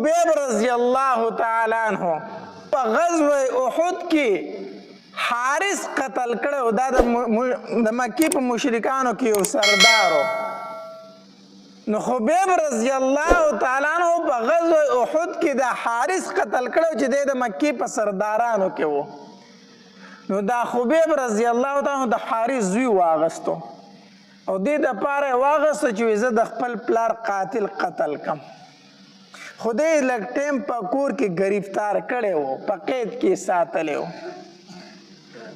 خبیب رضی اللہ تعالی عنہ په غزوه احد کې حارث قتل کړو. دا د مکی په مشرکانو کې یو سردارو. نو خبیب رضی الله تعالی عنہ په غزوه احد کې د حارث قتل کړو چې د مکی په سردارانو کې وو. نو دا خبیب رضی الله تعالی عنہ د حارث زوی واغستو او دې د پاره واغستو چې زه د خپل پلار قاتل قتل کم. خدای لږ ټیم په کور کې گرفتار کړی و، په قید کې ساتلی و.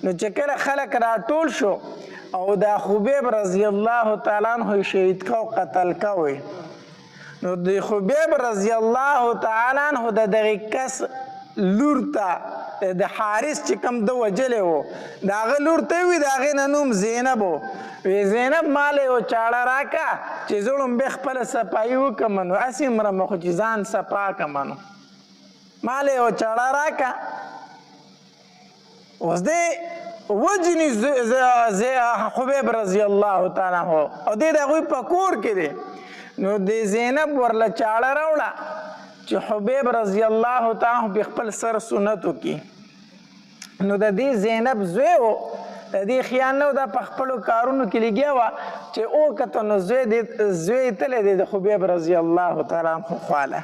نو چې کله خلک راټول شو او دا خبیب رضی الله تعالی عنہ شهید کو قتل کوي، نو د خبیب رضی الله تعالی عنہ د دغه کس لور ته د حارث چې کوم د وجلی و د هغه لور ته وي، د هغې نه نوم زینب و. وی زینب ماله یو چاړه راکه چې زه لومبې خپله صفایي وکړم، نو هسې مرمه خو چې ځان صفا کړم. نو ماله یو چاړه راکه اوس دې وجني خبیب رضی الله تعالی عنہ او دې د هغوی په کور کې دی. نو د زینب ورله چاړه راوړه چې حبیب رضی الله تعالی عنہ په خپل سر سنت وکړي. نو د دې زینب زوی و، د دې خیال نه و دا په خپلو کارونو کې لګیا وه چې وکته نو زوی تلی دی د خبیب رضی الله تعالی عنہ خواله،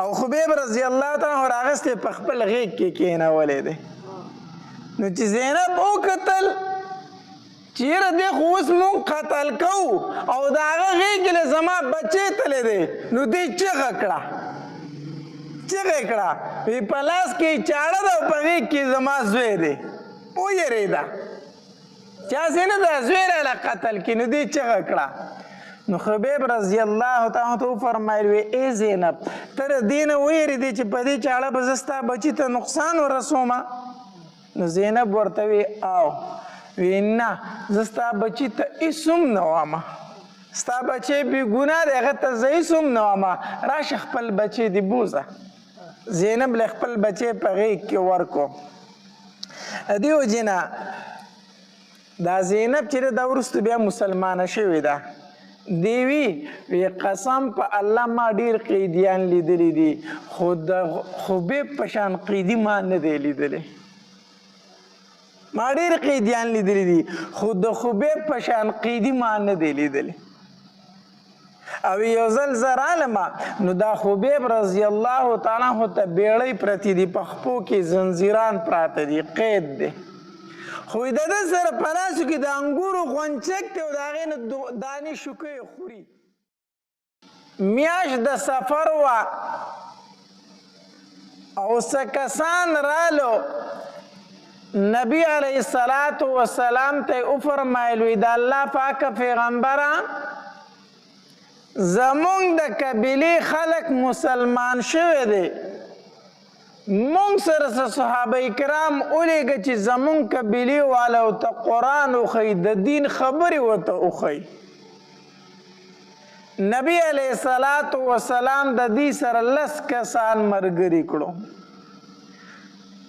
او خبیب رضی الله تعالی عنہ راغستی په خپل غیږ کې کېنولی دی. نو چې زینب وکتل چې یاره دی خو اوس مونږ قتل کوو او د هغه غېږې له زما بچی تلی دی، نو دی چغه کړه وی په لاس کې چاړه ده او په غېږ کې زما زوی دی. ویرېده چاسې نه ده زوی راله قتل کړي، نو دی چغه کړه. نو خبیب رضی الله تعالی عنہ ته وفرمایل وی ای زینب ته د دې نه ویرېدې چې په دې چاړه به زه ستا بچي ته نقصان ورسومه؟ نو زینب ورته وی او وی نه زه ستا بچي ته هېڅ هم نه وامه، ستا بچی بې ګناه دی هغه ته زه هېڅ هم نه وامه، راشه خپل بچی دې بوزه. زینب له خپل بچی په غېږ کې ورکو. دې وجې نه دا زینب چې دا وروسته بیا مسلمانه شوې ده، دی وی قسم په الله ما ډېر قیدیان لیدلی دي خو د خبیب په شان قیدي ما نه دی لیدلی. ما ډېر قیدیان لیدلی دي خو د خبیب په شان قیدي ما نه دی لیدلی. او یو ځل زه رالمه نو دا خبیب رضی الله تعالی عنہ ته بیړۍ پرتې دي، په خپو کې زنځیران پراته دي، قید دی. خو د ده سره په لاسو کې د انګورو غونچک دی او د هغې نه دانې شوکۍ خوري. میاشت د سفر وه او څه کسان رالو، نبی علیه الصلاة والسلام ته یې وفرمایل وی د الله پاکه پیغمبره زمونږ د قبیلې خلک مسلمان شوی دی، مونږ سره صحابه کرام ولیږه چې زمونږ قبیلې والو ته قرآن وښیي، د دین خبرې ورته وښیي. نبی علیه الصلاة والسلام د دې سره 10 کسان ملګري کړو.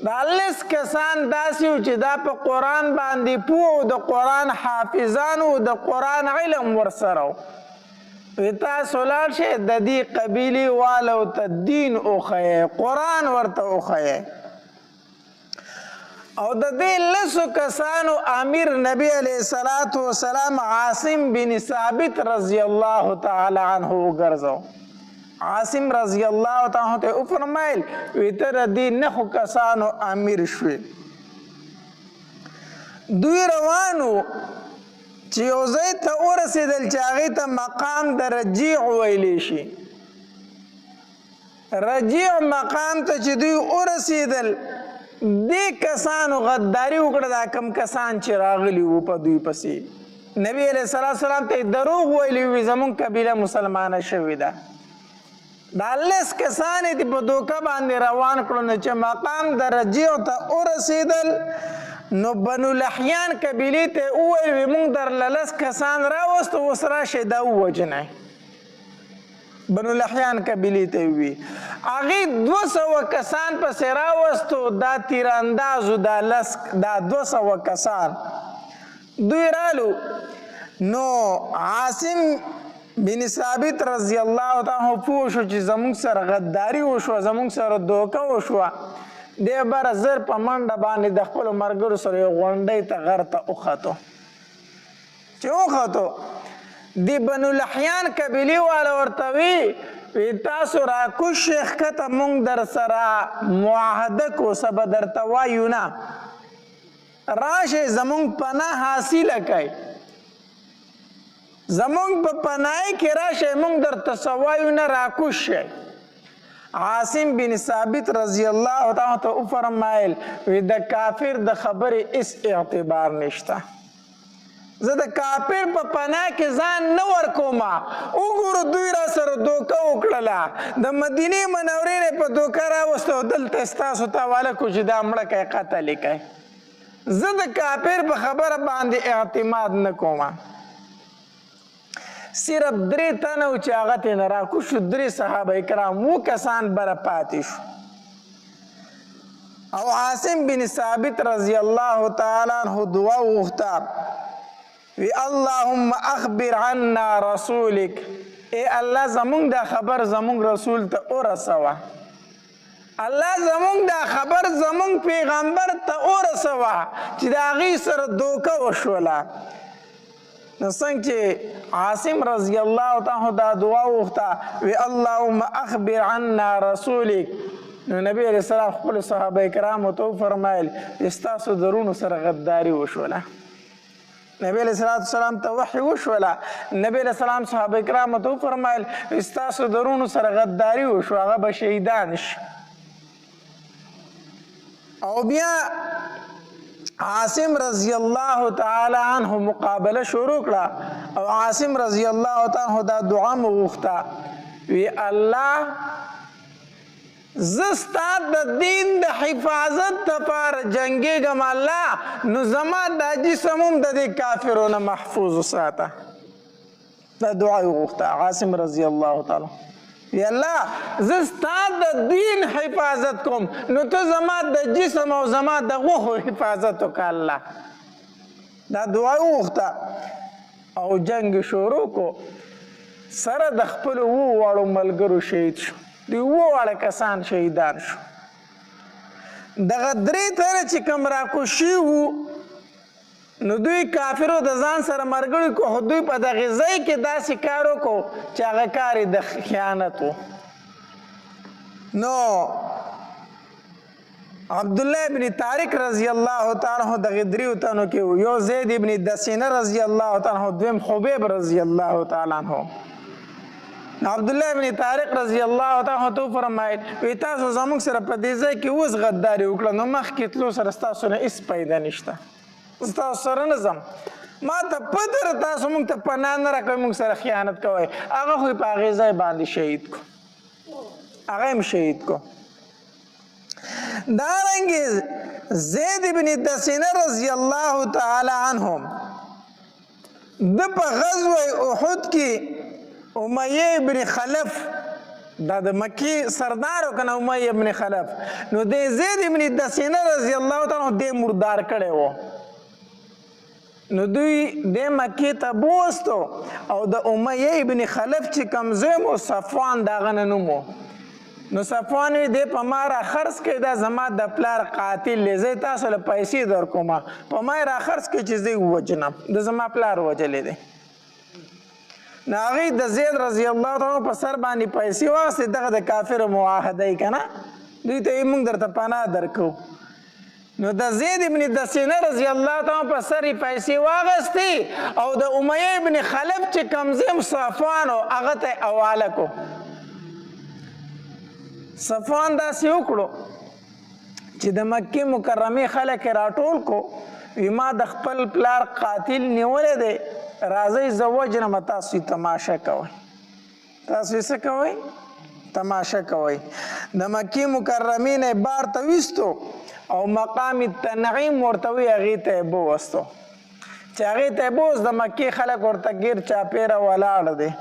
دا 10 کسان داسې وو چې دا په قرآن باندې پوه او د قرآن حافظان او د قرآن علم ورسره و. وی تاسو لاړ شئ د دې قبیلې والو ته دین وښیئ، قرآن ورته وښیئ. او د دې 10 کسانو امیر نبی علیه الصلاة والسلام عاصم بن ثابت رضی الله تعالی عنہ وګرځو. عاصم رضی الله تعالی عنہ ته وفرمایل وی ته د دې 9 کسانو امیر شوې. دوی روانو چې یو ځای ته ورسېدل چې هغې ته مقام د رجیع ویلی شي. رجیع مقام ته چې دوی ورسېدل، دې کسانو غداري وکړه، دا کم کسان چې راغلي وو په دوی پسې. نبی علیه السلام ته دروغ ویلي وي زمونږ قبیله مسلمانه شوې ده. دا 10 کسان یې په دوکه باندې روان کړو. نو چې مقام د رجیع ته ورسېدل نو بنو لحیان قبیلې ته وویل وی مونږ درله 10 کسان راوستو، اوس راشئ دا ووجنئ. بنو لحیان قبیلې ته وی هغې 200 کسان پسې راوستو، دا تیراندازو دا 200 کسان دوی رالو. نو عاصم بن ثابت رضی الله تعالی پوه شو چې زمونږ سره غداري وشوه زمونږ سره دوکه وشوه دی بره زر په منډه باندې د خپلو ملګرو سره یو غونډۍ ته غر ته وختو چې وختو د بنو لحیان قبیلې والا ورته وی تاسو راکوز شئ ښکته مونږ در سره معاهده کو څه به درته وایو نه راشئ زمونږ پناه حاصله کوئ زمونږ په پناهی کې راشئ مونږ درته څه وایو نه راکوز شئ عاصم بن ثابت رضی الله تعالی ته وفرمایل وی د کافر د خبرې هیڅ اعتبار نشته زه د کافر په پناه کې ځان نه ورکوم وګورو دوی را سره دوکه وکړله د مدینې منورې نه په دوکه راوستو دلته ستاسو ته حواله کړو چې دا مړه کوئ قتل یې کوئ زه د کافر په خبره باندې اعتماد نه کوم صرف 3 تنه و چې هغه ترې نه راکوز شو 3 صحابه کرام 7 کسان بره پاتې شو او عاصم بن ثابت رضی الله تعالی عنه دعا وغوښته وی اللهم اخبر عنا رسولک ای الله زمونږ دا خبر زمونږ رسول ته ورسوه الله زمونږ دا خبر زمونږ پیغمبر ته ورسوه چې د هغې سره دوکه وشوله نو څنګه چې عاصم رضی الله تعالی دا دعا وغوښته وی اللهم اخبر عنا رسولک نو نبی علیہ السلام خپل صحابه کرامو ته وفرمایل ستاسو درونو سره غداري وشوله نبی علیہ السلام ته وحی وشوله نبی علیہ السلام صحابه کرامو ته وفرمایل ستاسو درونو سره غداري وشو هغه به شهیدان شي او بیا عاصم رضی الله تعالی عنه مقابله شروع کړه او عاصم رضی الله تعالی عنه دا دعا مو وغوښته وی الله زه ستا د دین د حفاظت دپاره جنګېږم الله نو زما دا جسم هم د دې کافرو نه محفوظ وساته دا دعا یې وغوښته عاصم رضی الله تعالی یا الله زه ستا د دین حفاظت کوم نو ته زما د جسم او زما د غوښو حفاظت وکړه الله دا دعا یې وغوښته او جنګ شروع کو سره د خپلو 7 واړو ملګرو شهید شو دی 7 واړه کسان شهیدان شو دغه 3 تنه چې کوم راکوز شوي وو نو دوی کافرو د ځان سره مرګړي کو خو دوی په دغه ځای کې داسې کار وکړو چې هغه کار یې د خیانت و نو عبدالله ابن طارق رضی الله تعالی عنہ دغه 3 تنو کې یو زید ابن دسینه رضی الله تعالی عنہ دویم خبیب رضی الله تعالی عنہ عبدالله ابن طارق رضی الله تعالی عنہ ته فرمایل وی تاسو زموږ سره په دې ځای کې اوس غداري وکړه نو مخکې تلو سره ستاسو نه هېڅ پیدا نشته ستاسو سره نه ځم ما ته پته ده تاسو موږ ته پناه نه راکوئ موږ سره خیانت کوئ هغه خو یې په هغې ځای باندې شهید کو هغه هم شهید کو دارنګې زید ابن دسینه رضی الله تعالی عنهم د په غزوه احد کې امیه ابن خلف دا د مکی سردار و کنه امیه ابن خلف نو د زید ابن دسینه رضی الله تعالی عنه د مردار کړی و نو دوی د مکی ته بوستو او د امیه ابن خلف چې کوم ځای مو صفوان د هغه نه نوم و نو صفوان وی دی په ما را خرڅ کړئ دا زما د پلار قاتل دی زه تاسو له پیسې درکوم په ما را خرڅ کړئ چې زه یې ووجنم د زما پلار وجلی دی نو هغې د زید رضی الله تعالی په سر باندې پیسې واخیستې دغه د کافرو معاهده یې که نه دوی ته یې موږ درته پناه درکوو نو د زید ابن دسینه رضی الله تعالی په سر یې پیسې واخیستې او د امیه ابن خلف چې کوم ځای صفوان و هغه ته یې حواله کو صفوان داسې وکړو چې د مکې مکرمې خلک یې راټول کو وی ما د خپل پلار قاتل نیولی دی راځئ زه وجنم تاسو یې تماشه کوئ تاسو یې څه کوئ تماشه کوئ د مکې مکرمې نه یې بار ته ویستو او مقام تنعیم ورته وی هغې ته یې بوستو چې هغې ته یې بوست د مکې خلک ورته ګیر چاپېره ولاړ دی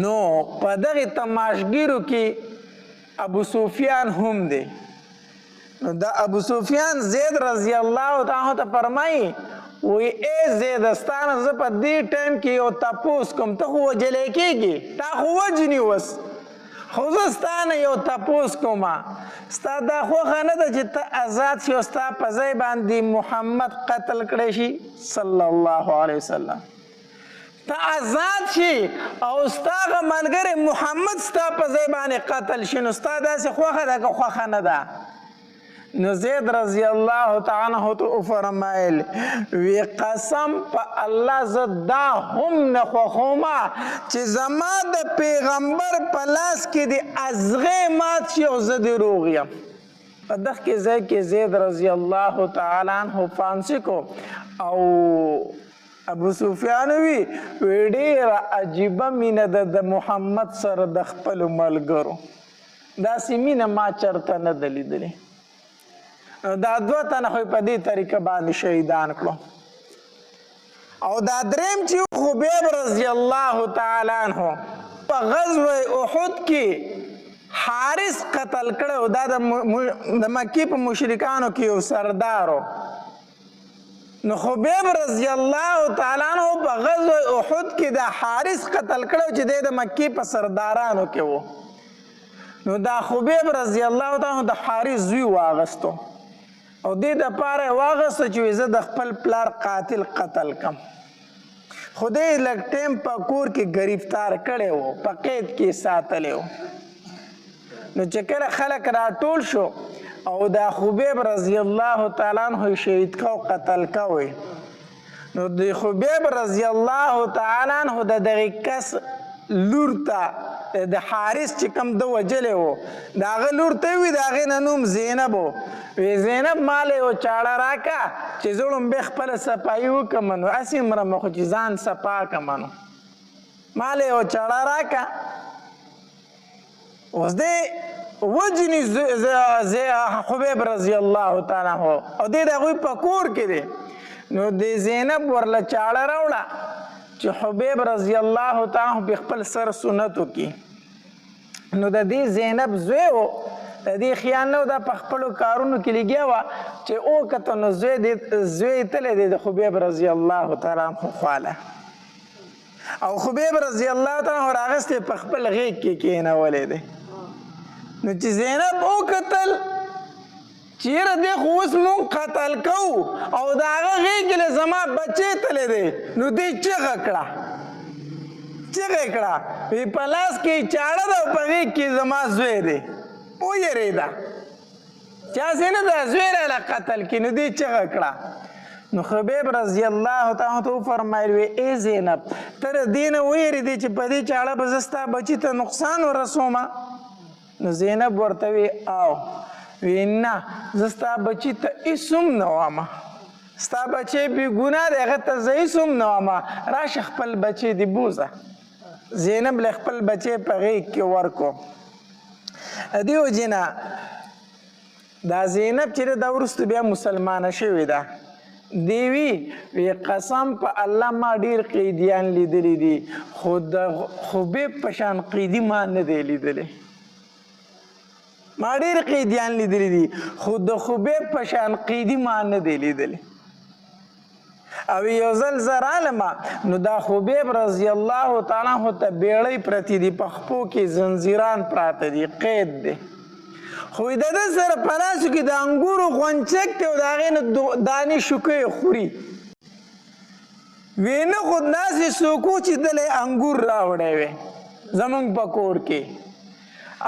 نو په دغې تماشګیرو کې ابو سفیان هم دی نو د ابو سفیان زید رضی الله تعالی ته فرمایي وی ای زیدستانه زه په دې ټایم کې یو تپوس کوم ته خو وجلی کېږي تا خو وجني اوس خو زه ستا نه یو تپوس کوم ستا دا خوښه نه ده چې ته ازاد شي او ستا په ځای باندې محمد قتل کړی شي صلی الله علیه وسلم ته آزاد شي او ستا هغه ملګری محمد ستا په ځای باندې قتل شي نو ستا داسې خوښه ده که خوښه نه ده نو زید رضی الله تعالی عنہ ته وفرمایل وی قسم په الله زه دا هم نه خوښومه چې زما د پیغمبر په لاس کې د ازغې مات شي او زه د روغ یم په دغه ځای کې زید رضی الله تعالی عنہ فانسی کو او ابو سفیان وی ډېره عجیبه مینه ده د محمد سره د خپلو ملګرو داسې مینه ما چرته نه ده لیدلې دا دوه تنه خو په دې طریقه باندې شهیدان کړو او دا دریم چې خبیب رضی الله تعالی عنہ په غزوه احد کې حارث قتل کړو دا د مکی په مشرکانو کې یو سردارو نو خبیب رضی الله تعالی عنہ په غزوه احد کې د حارث قتل کړو چې د مکی په سردارانو کې وو نو دا خبیب رضی الله تعالی عنہ د حارث زوی واغستو او دې دپاره واغسته چې زه د خپل پلار قاتل قتل کم خدای لږ ټیم په کور کې گرفتار کړی و په قید کې ساتلی و نو چې کله خلک راټول شو او دا خبیب رضی الله تعالی عنہ شهید کو قتل کوي نو د خبیب رضی الله تعالی عنہ د دغه کس لور ته د حارث چې کوم د وجلی و د هغه لور ته وي د هغې نه نوم زینب و وی زینب مال یو چاړه راکه چې زه لومبې خپله صفایي وکړم نو هسې مرمه خو چې ځان صفا کړم نو مال یو چاړه راکه اوس دی وجني خبیب رضی الله تعالی عنہ او دی د هغوی په کور کې دی نو د زینب ورله چاړه راوړه چې حبیب رضی الله تعالی عنہ په خپل سر سنت وکړي نو د دې زینب زوی و د دې خیال نه و دا په خپلو کارونو کې لګیا وه چې وکته نو زوی تلی دی د خبیب رضی الله تعالی عنہ خواله او خبیب رضی الله تعالی عنہ راغستی په خپل غیږ کې کېنولی دی نو چې زینب وکتل چې یاره دی خو اوس مونږ قتل کوو او د هغه غیږ کې زما بچی تلی دی نو دی چغه کړه چغه کړه وی په لاس کې چاړه ده او په غیږ کې زما زوی دی ویریده چاسې نه ده زوی راله قتل کړي نو دی چغه کړه نو خبیب رضی الله تعالی عنہ وفرمایل وی ای زینب ته د دې نه ویرېدې چې په دې چاړه به زه ستا بچي ته نقصان ورسومه نو زینب ورته وی او وی نه زه ستا بچي ته هېڅ هم نه وامه ستا بچی بې ګناه دی هغه ته زه هېڅ هم نه وامه راشه خپل بچی دې بوزه زینب له خپل بچی په غیږ کې ورکو دیو جنا دا زینب چې دا وروسته بیا مسلمانه شوې ده دیوی وی قسم په الله ما ډیر قیدیان لیدلی دي خو د خبیب په شان قیدي ما نه دی لیدلی ما ډیر قیدیان لیدلی دي خو د خبیب په شان قیدي ما نه دی لیدلی او یو ځل زه رالمه نو دا خبیب رضی الله تعالی عنہ ته بیړۍ پرتې دي په خپو کې زنځیران پراته دي قید دی خو د ده سره په لاسو کې د انګورو غونچک دی او د هغې نه دانې شوکۍ خوري وی نه خو داسې څوک و چې دلی انګور راوړی وی زمونږ په کور کې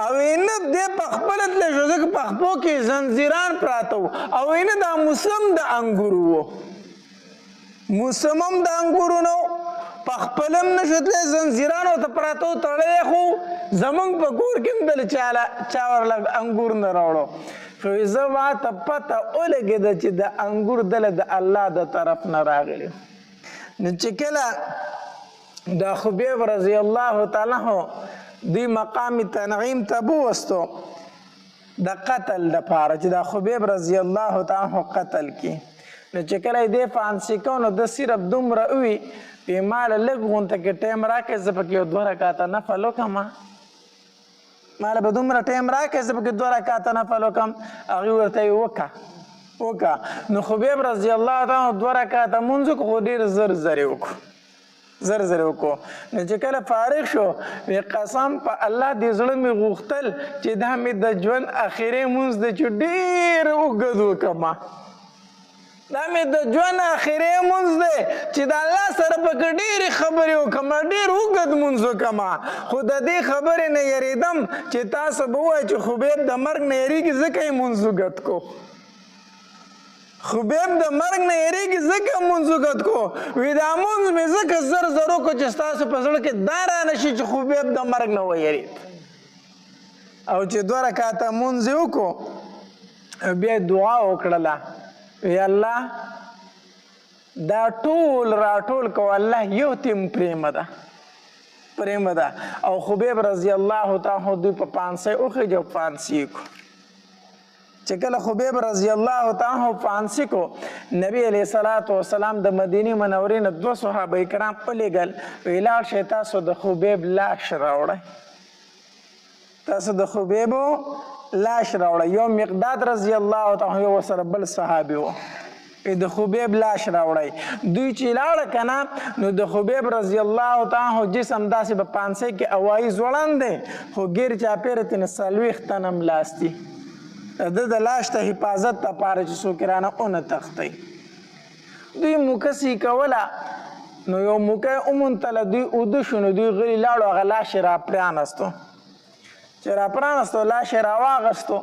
او نه دی په خپله تللی شو ځکه په خپو کې زنځیران پراته وو او نه دا موسم د انګورو و موسمم د انګورو نو په خپلم نشو تللی زنځیرانو ته پراته و تړلی خو زمونږ په کور کې هم دله چا ورله انګور نه راوړو خو زه ماته پته ولګېده چې د انګور دله د الله د طرف نه راغلي نو چې کله د خبیب رضی الله تعالی عنہ دوی مقام تنعیم ته بوستو د قتل دپاره چې د خبیب رضی الله تعالی عنہ قتل کی نو چې کله یې دې فانسي کو نو د صرف دومره وي وی ماله لږ غونته کې ټایم راکړې زه پکې یو 2 رکعاته نفل وکړم ماله به دومره ټایم راکړې زه پکې 2 رکعاته نفل وکړم هغې ورته یې وکړه. نو خبیب رضی الله تعالی عنه 2 رکعاته مونځ وکړو خو ډېر زر زر یې وکړو نو چې کله فارغ شو وی قسم په الله دې زړه مې غوښتل چې دا مې د ژوند اخري مونځ دی چې ډېر اوږد وکړم دا مې د ژوند اخري مونځ دی چې د الله سره پکې ډېرې خبرې وکړم ډېر اوږد مونځ وکړم خو د دې خبرې نه یېرېدم چې تاسو به ووایئ چې خبیب د مرګ نه یېرېږي ځکه یې مونځ اوږد کو خبیب د مرګ نه یېرېږي ځکه مونځ اوږد کو وی دا مونځ مې ځکه زر زر وکړو چې ستاسو په زړه کې دا رانه شي چې خبیب د مرګ نه ویېرېد او چې 2 رکعاته مونځ یې وکړو بیا یې دعا وکړله وی الله دا ټول راټول کو الله یو تیم پریمه ده او خبیب رضی الله تعالی دوی په 500 وخېږي او 500 کو چې کله خبیب رضی الله تعالی فانسی کو نبی علیہ الصلوۃ والسلام د مدینه منورې نه 2 صحابه کرام پلیګل ویلار شه تاسو د خبیب لاش راوړی یو مقداد رضی الله تعالی یو سره بل صحابي و د خبیب لاش راوړی دوی چې لاړه کنه نو د خبیب رضی الله تعالی جسم داسې په 500 کې اوایي ځوړند دی خو غیر چاپیره تن سلويخ تنم لاستی د لاش ته حفاظت لپاره چې څوک رانه اونه تختی دوی موکه سی کوله نو یو موکه ومونتله دوی اوده شو نو دوی غلي لاړو هغه لاش یې راپرانستو چې راپرانستو لاش یې راواغستو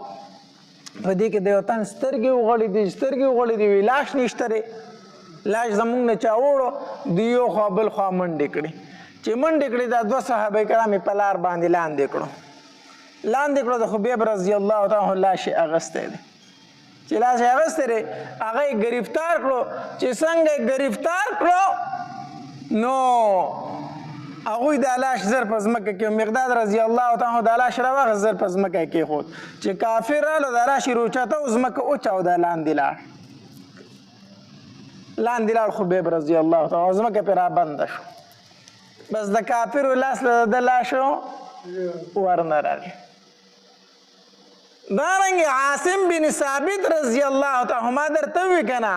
په دې کې د یو تن سترګې وغړېدې وی لاش نشته دی لاش زمونږ نه چا وړو دوی یو خوا بل خوا منډې کړې چې منډې کړې دا 2 صحابه کرام یې په لار باندې لاندې کړو د خبیب رضی الله تعالی لاش یې اغستی دی چې لاش یې اغستی دی هغه یې گرفتار کړو چې څنګه یې گرفتار کړو نو هغوی دا لاش زر په ځمکه کې مقداد رضی الله تعالی دا لاش راواغست زر په ځمکه کې کېښود چې کافر راغلو دا لاش یې روچاته و ځمکه وچاوده لاندې لاړ خبیب رضی الله تعالی ځمکه پرې رابنده شو بس د کافرو لاس له د لاشو ورنه راغی دارنګ عاصم بن ثابت رضی الله تعالی ما درته وی کنه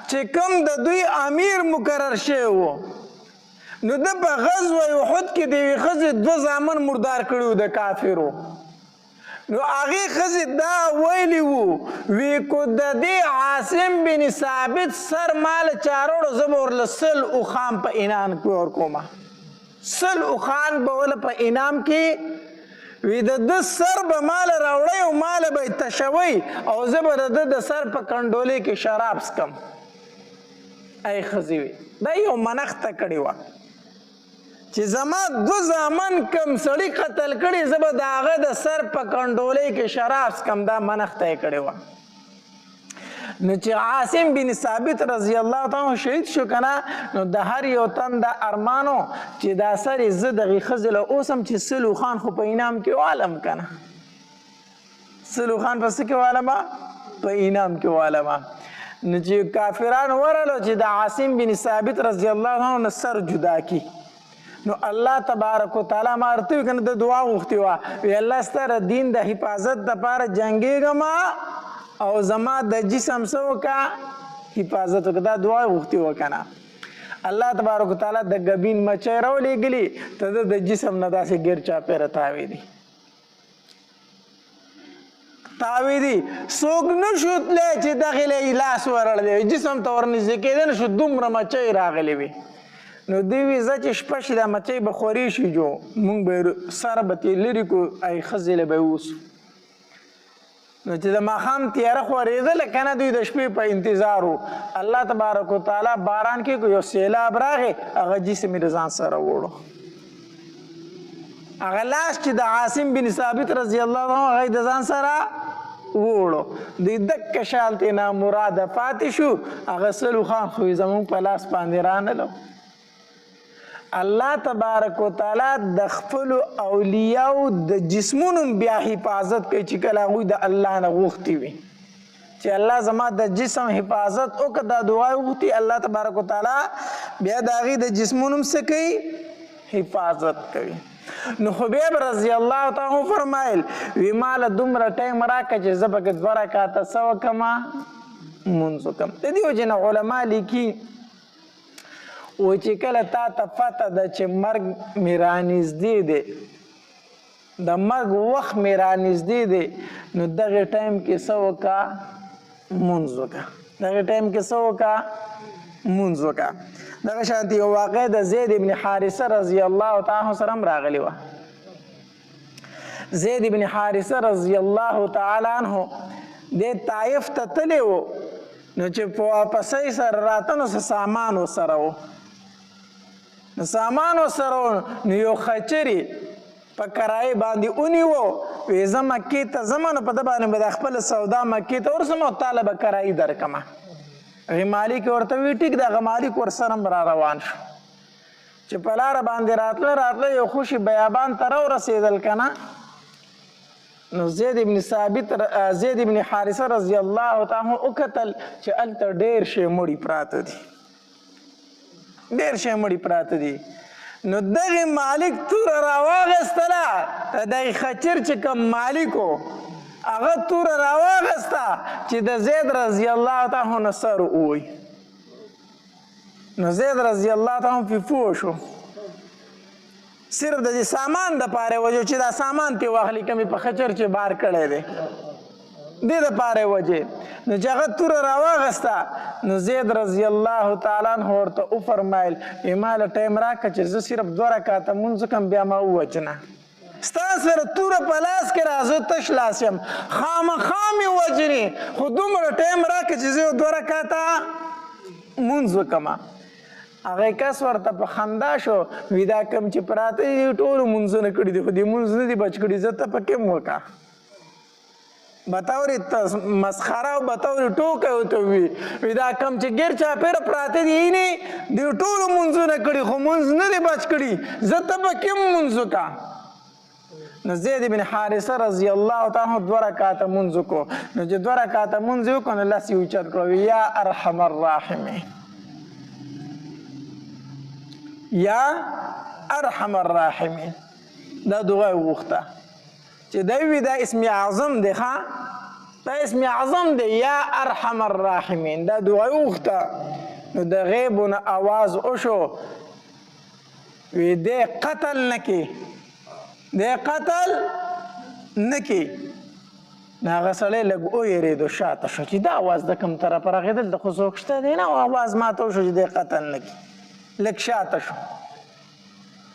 چې کوم د دوی امیر مقرر شوی و نو د په غزوه احد کې د یوې ښځې 2 زامن مردار کړي وو د کافرو نو هغې ښځې دا ویلي وو وی کو د دې عاصم بن ثابت سر مال چاروړو زه به ورله 100 اوښان په انعام کې ورکومه 100 اوښان به ورله په انعام کې وی د سر به مال راوړی او مال به یې تشوی او زه به د سر په کنډولې کې شراب څکم ای ښځې وي دا یو منښته کړې وه چې زما 2 زامن کم سړي قتل کړي زه به د هغه د سر په کنډولۍ کې شراب څکم دا منښته یې کړې وه نو چې عاصم بن ثابت رضی الله تعالی شهید شو کنه نو د هر یو تن د ارمانو چې دا سر یې زه دغې ښځې له اوسم چې 100 اوښان خو په انعام کې والم کنه 100 اوښان په څه کې والمه په انعام کې والمه نو چې کافران ورغلو چې د عاصم بن ثابت رضی الله عنه نه سر جدا کی نو الله تبارک وتعالی ما ورته وی کنه د دعا غوښتې وه وی الله ستا د دین د حفاظت دپاره جنګېږم او زما د جسم څه وکړه حفاظت وکړه دا دعا غوښتې وه که نه الله تبارک وتعالی د ګبین مچۍ راولېږلي ته د جسم نه داسې ګیر چاپېره تاوېدي څوک نه شو تللی چې دغې له یې لاس ورړلی جسم ته ورنږدې کېده نه شو دومره مچۍ راغلې وي نو دوی وی زه چې شپه شي دا مچۍ به خورې شي جو مونږ به سره به ترې لرې کړو ای ښځې له به یې ووسو نو چې د ماښام تیاره خورېدله که نه دوی د شپې په انتظار و الله تبارک وتعالی باران کې یو سیلاب راغی هغه جسم یې د ځان سره وړو هغه لاس چې د عاصم بن ثابت رضی الله عنه هغه د ځان سره وړو دوی دکه شالتې نه مراده پاتې شو هغه 100 اوښان خو یې زمونږ په لاس باندې رانلو الله تبارک وتعالی د خپلو اولیاو د جسمونو بیا حفاظت کوي چې کله هغوی د الله نه غوښتي وي چې الله زما د جسم حفاظت وکړه دا دعا وغوښتي الله تبارک وتعالی بیا د هغې د جسمونو څه کوي حفاظت کوي نو خبیب رضی الله تعالی فرمایل وی ماله دومره ټایم راکړه چې زه پکې 2 رکعاته څه وکړمه مونځ وکړم. د دې وجې نه علما لیکي و چې کله تا ته پته ده چې مرګ مې رانږدې دی، د مرګ وخت مې رانږدې دی، نو دغې ټایم کې څه وکړه؟ مونځ وکړه. دغې ټایم کې څه وکړه؟ مونځ وکړه. دغه شانتې یو واقع د زید ابن حارثه رضی الله تعالی عنه سره هم راغلې وه. زید ابن حارثه رضی الله تعالی عنه د طایف ته تللی و، نو چې په واپسۍ سره راته نو څه سامان ورسره و. نو سامان ورسره و نو یو خچرې په کرایې باندې ونیوه، وی زه مکې ته ځمه نو په ده باندې به د خپله سودا مکې ته ورسم او تاله به کرایي درکمه. هغې مالک ورته وی ټیک د هغه مالک ورسره هم را روان شو. چې په لاره باندې راتله یو خوشي بیابان ته راورسېدل که نه، نو زید ابن حارثه رضی الله تعالی عنه وکتل چې هلته ډېر شی مړي پراته دي، ډېر شی مړي پراته دي. نو دغې مالک توره راواغېستله، د دغې خچر چې کوم مالک و هغه توره راواغېسته چې د زید رضی الله تعالی عنه سر ووی. نو زید رضی الله تعالی عنه پې پوه شو، صرف د دې سامان دپاره یې وجه چې دا سامان ترې واخلي کوم یې په خچر چې بار کړی دی، دې دپاره یې وجې. نو چې هغه توره راواغسته، نو زید رضی الله تعالی عنه ورته وفرمایل ما له ټایم راکړه چې زه صرف 2 رکعته مونځ وکړم، بیا ما ووجنه. ستا سره توره په لاس کې راځه تش لاس یم، خامخا مې وجنې، خو دومره ټایم راکړه چې زه یو 2 رکعته مونځ وکړم. هغه کس ورته په خندا شو، وی دا کوم چې پراته دي ټولو مونځونه کړي دي، خو دې مونځ نه دي بچ کړي، زه ته په کوم وکړه؟ بطور مسخره او بطور ټوکه ورته وی دا کوم چې ګیر چاپېره پراته دي دې ټولو مونځونه کړي خو مونځ نه دي بچ کړي، زه ته په کوم مونځ وکړه؟ نو زید بن حارثه رضی الله تعالی عنه 2 رکعاته مونځ وکړو. نو چې 2 رکعاته مونځ یې وکړو نو لاس یې اوچت کړو، یا ارحم الراحمین، یا ارحم الراحمین. دا دعا یې وغوښته چې دی وي دا اسم اعظم دی، ښه دا اسم اعظم دی، یا ارحم الراحمین. دا دعا یې وغوښته. نو د غیبو نه آواز وشو، وی دی قتل نه کې، دی قتل نه کې. نو هغه سړی لږ ویرېدو، شاته شو چې دا آواز د کوم طرفه راغېدل، د خو څوک شته دی نه، آواز ماته وشو چې دی قتل نه کې. لږ شاته شو،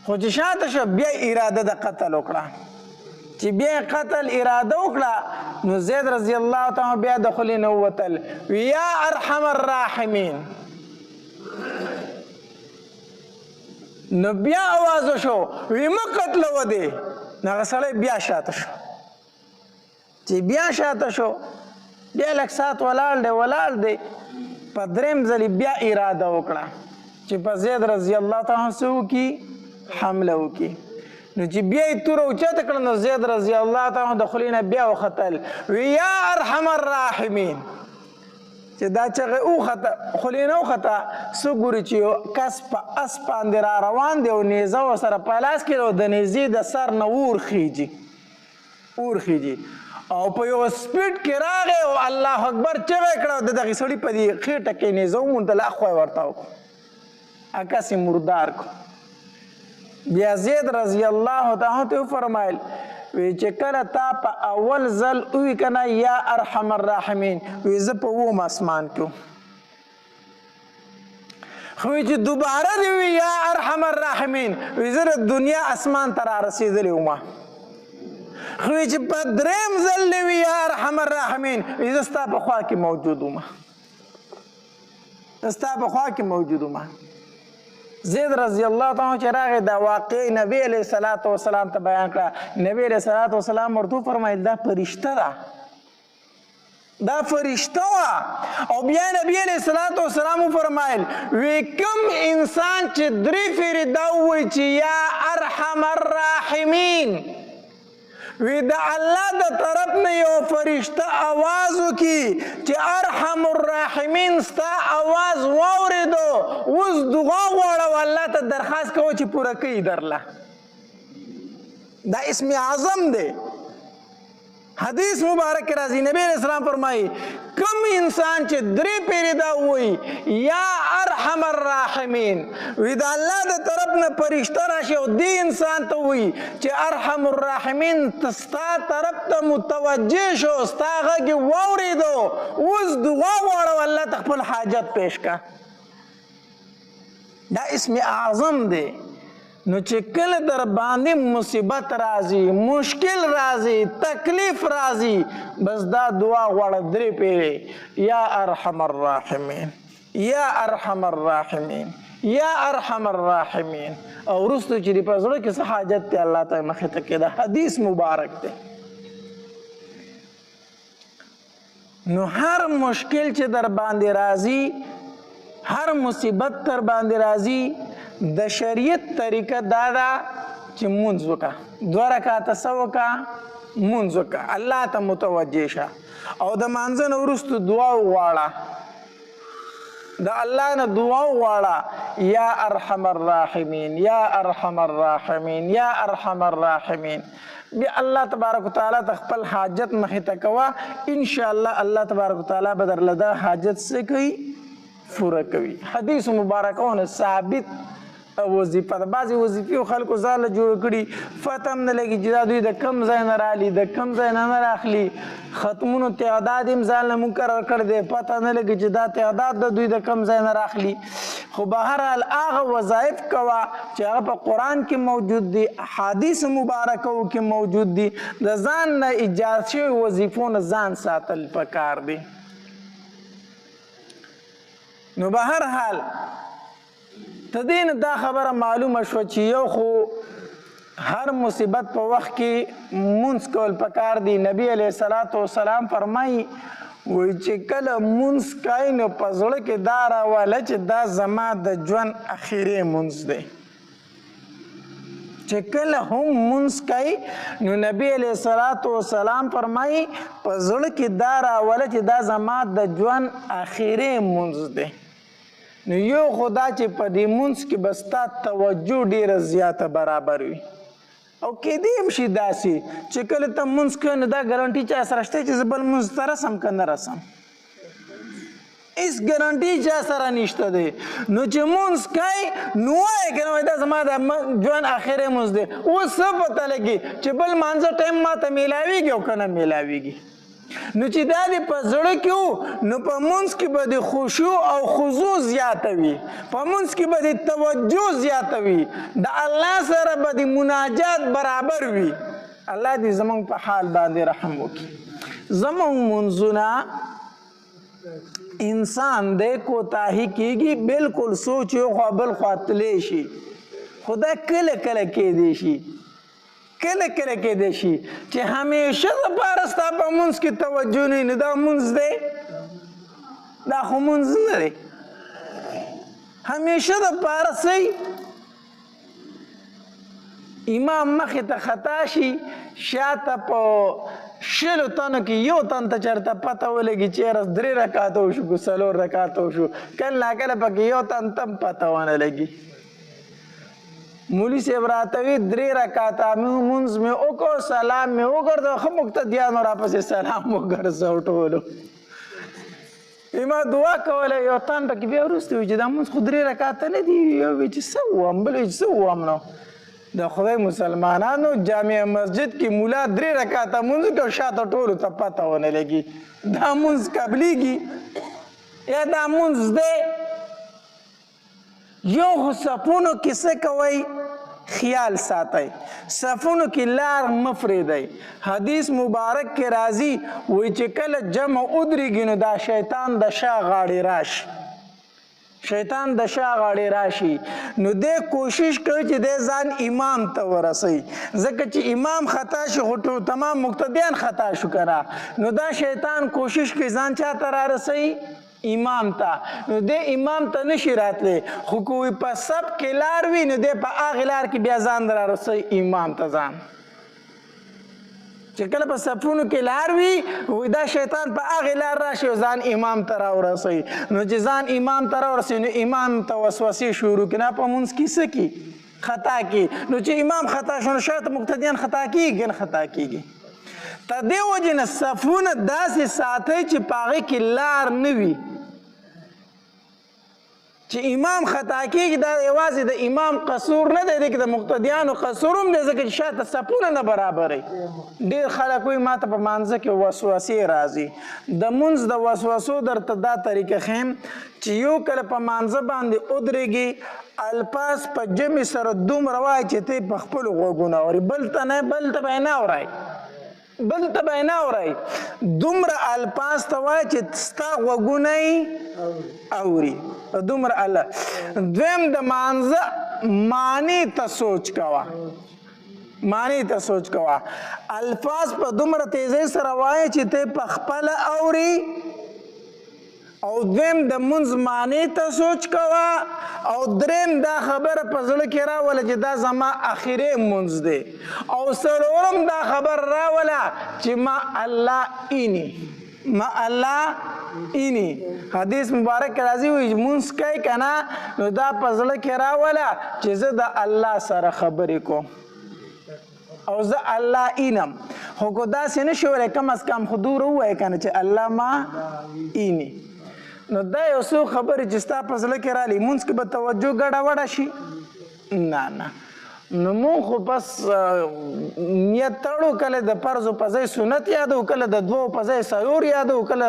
خو چې شاته شو بیا اراده د قتل وکړه. چې بیا قتل اراده وکړه نو زید رضی الله تعالی بیا د خولې نه ووتل، یا ارحم الراحمین. نو بیا آواز وشو، وی مه قتلوه دی. نو هغه سړی بیا شاته شو. چې بیا شاته شو، بیا لږ ساعت ولاړ دی، په 3م ځلې بیا اراده وکړه چې په زید رضی الله تعالی عنه څه وکړي؟ حمله وکړي. نو چې بیا یې توره اوچته کړه نو زید رضی الله تعالی عنه د خولې نه بیا وختل، وی یا ارحم الراحمین. چې دا چغې وخته، خولې نه وخته، څه ګوري چې یو کس په اس باندې را روان دی او نیزه ورسره په لاس کې او د نیزې د سر نه اور خیجي او په یو سپیډ کې راغی او الله اکبر چغې کړه. د دغې سړي په دې خېټه کې نیزه وموندله، اخوا یې ورته وکړو، کس یې مردار کړو. بیا زید رضی الله تعالی ته وفرمایل وی چې کله تا په اول ځل ووی که نه یا ارحم الراحمین، وی زه په 8م اسمان کې خو چې دوباره دې وی یا ارحم الراحمین، وی زه د دنیا اسمان ته را رسېدلی ومه. خو چې په 3م ځل دې وی یا ارحم الراحمین، وی زه ستا په خوا کې موجود ومه. زید رضی الله تعالی چې راغی دا واقع نبی علیه الصلاۃ والسلام ته بیان کړه. نبی علیه الصلاۃ والسلام ورته وفرمایل دا فرشته ده، دا فرشته وه. او بیا نبی علیه الصلاۃ والسلام وفرمایل وی کوم انسان چې 3 فیرې دا ووایي چې یا ارحم الراحمین، وی د الله د طرف نه یو فرشته آواز وکړي چې ارحم الراحمین ستا آواز واورېدو، اوس دعا غواړه او الله ته درخواست کوه چې پوره کوي درله. دا اسم اعظم دی، حدیث مبارک راځي نبی علیہ السلام فرمایي کم انسان چې درې پیری دا وایي یا ارحم الراحمین وی دا الله د طرف نه فرشته راشي او دې انسان ته وایي چې ارحم الراحمین ستا طرف ته متوجه شو ستا غږ یې واورېدو اوس دعا غواړه الله ته خپل حاجت پیش کا دا اسم اعظم دی نو چې کله در باندې مصیبت راځي مشکل راځي تکلیف راځي بس دا دعا غواړه درې پیرې یا ارحم الراحمین یا ارحم الراحمین یا ارحم الراحمین او وروسته چې دې په زړه کې څه حاجت دی الله ته مخې ته کېده حدیث مبارک دی نو هر مشکل چې در باندې راځي هر مصیبت در باندې راځي د شریعت طریقه دا ده چې مونځ وکړه 2 رکعاته څه وکړه مونځ وکړه الله ته متوجه شه او د مانځه نه وروسته دعا وغواړه د الله نه دعا وغواړه یا ارحم الراحمین یا ارحم الراحمین یا ارحم الراحمین بیا الله تبارک وتعالی ته خپل حاجت مخې ته کوه انشاءالله الله تبارک وتعالی به درله دا حاجت څه کوي پوره کوي حدیث مبارکونه ثابت وظیفه ده بعضې وظیفې خلکو ځاله جوړ کړي فتح هم نه لګي چې دا دوی د کم ځای نه رالي د کم ځای نه راخلي ختمونو تعداد هم ځان له مقرر کړی دی پته نه لګي چې دا تعداد د دوی د کم ځای نه راخلي خو بهرحال هغه وظایف کوه چې هغه په قرآن کې موجود دي حدیث مبارکو کې موجود دي د ځان نه ایجاد شوي وظیفو نه ځان ساتل پکار دي نو بهرحال تدین دا خبره معلومه شو چې یو خو هر مصیبت په وخت کې مونځ کول پکار دی نبی علیه الصلاۃ والسلام فرمایي وایي چې کله مونځ کوي نو په زړه کې دا راوله چې دا زما د ژوند اخري مونځ دی چې کله هم مونځ کوي نو نبی علیه الصلاۃ والسلام فرمایي په زړه کې دا راوله چې دا زما د ژوند اخري مونځ دی نو یو خدا چې په دې مونځ کې به ستا توجه ډېره زیاته برابر وي او کېدی هم شي داسې چې کله ته مونځ کوې نو دا ګارنټي چا سره شته چې زه بل مونځ ته رسم که نه رسم هېڅ ګارنټي چا سره نشته دی نو چې مونځ کوې نو وایې که نه دا زما د ژوند اخري مونځ دی اوس څه پته لګي چې بل مانځه ټایم ما ته میلاویږي او که نه میلاویږي نو چې دا دې په زړه کې وو نو په مونځ کې به د خشوع او خضوع زیاته وي په مونځ کې به د توجه زیاته وي د الله سره به د مناجات برابر وي الله دې زموږ په حال باندې رحم وکړي زموږ مونځونه انسان دی کوتاهي کېږي بلکل سوچ یو خوا بل خوا تلی شي خو دا کله کله کېدی شي کله کله کېدی شي چې همیشه دپاره ستا په مونځ کې توجه نه وي نو دا مونځ دی دا خو مونځ نه دی همیشه دپاره څه امام مخې ته خطا شي شاته په 20 تنو کې یو تن ته چېرته پته ولګي چې یاره 3 رکعاته وشو که 4 رکعاته وشو کله ناکله پکې یو تن ته هم پته ونه لګي مولی صاحب راته وي 3 رکعاته مونځ مې وکړو سلام مې وګرځو ښه مقتدیانو راپسې سلام وګرځو ټولو ما دعا کوله یو تن پکې بیا وروسته وي چې دا مونځ خو 3 رکعاته نه دي یو وي چې څه ووایم بل وي چې څه ووایم نو د خدای مسلمانانو جامع مسجد کې مولا 3 رکعاته مونځ کوي شاته ټولو ته پته ونه لګي دا مونځ قبلېږي یا دا مونځ دی یو خو صفونو کې څه کوئ خیال ساتئ صفونو کې لار مه پرېږدئ حدیث مبارک کې راځي وایي چې کله جمع ودرېږي نو دا شیطان د شا غاړې راشي شیطان د شا غاړې راشي نو دی کوشش کوي چې دی ځان امام ته ورسوي ځکه چې امام خطا شي خو تمام مقتدیان خطا شو که نه نو دا شیطان کوشش کوي ځان چا ته رارسوي امام ته نو دی امام ته نشي راتلی خو کوی په سب کې لار وي نو دی په هغې لار کې بیا ځان رارسوي امام ته ځان چې کله په صفونو کې لار وي وایي دا شیطان په هغې لار راشي او ځان امام ته راورسوي نو چې ځان امام ته راورسوي نو امام ته وسوسې شروع کړي نه په مونځ کې څه کړي خطا کړي نو چې امام خطا شو نو شاته مقتدیان خطا کېږي نه خطا کېږي ته دې وجې نه صفونه داسې ساتئ چې په هغې کې لار نه وي چې امام خطا کېږي دا یوازې د امام قصور نه دی دې کې د مقتدیانو قصور هم دی ځکه چې شاته صفونه نه برابروي ډېر خلک وایي ما ته په مانځه کې وسوسې راځي د مونځ د وسوسو درته دا طریقه ښیم چې یو کله په مانځه باندې ودرېږي الفاظ په جمع سره دومره وایي چې ته په خپلو غوږونه اوري بل ته به یې نه اورئ بل ته به یې نه اورئ دومره الفاظ ته وایي چې ستا غوږونه یې اوري دومره الله دویم د مانځه معنی ته سوچ کوه الفاظ په دومره تیزۍ سره وایي چې ته په خپله اوري او دویم د مونځ معنی ته سوچ کوه او دریم دا خبره په زړه کې راوله چې دا زما اخري مونځ دی او څلورم دا خبر راوله چې ما الله اینی حدیث مبارک کې راځي وایي مونځ کوي که نه نو دا په زړه کې راوله چې زه د الله سره خبرې کوم او زه الله اینم خو که داسې نه شي ولی کم از کم خو دومره ووایه که نه چې الله ما اینی نو دا یو څو خبرې چې ستا په زړه کې رالي مونځ کې به توجه ګډه وډه شي نه نو مونږ خو بس نیت تړو کله د فرضو په ځای سنت یادو کله د دوو په ځای څلور یادو کله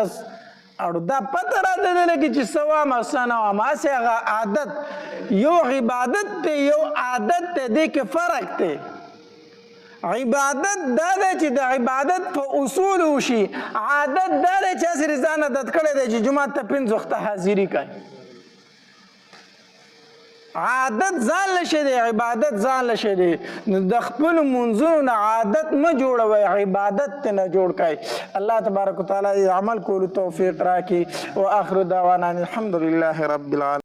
اړو دا پته راته نه لګي چې څه وامه څه نه وامه هسې هغه عادت یو عبادت دی یو عادت دی دې کې فرق دی عبادت دا دی چې د عبادت په اصول وشي عادت دا دی چې هسې ځان عادت کړی دی چې جومات ته 5 وخته حاضري کوي عادت ځان لشي دی عبادت ځان لشي دی نو د خپلو منځونو نه عادت مه جوړوئ عبادت ته نه جوړ کړئ الله تبارک وتعالی عمل کولو توفیق راکړي واخر دعوانا الحمد لله رب العالمین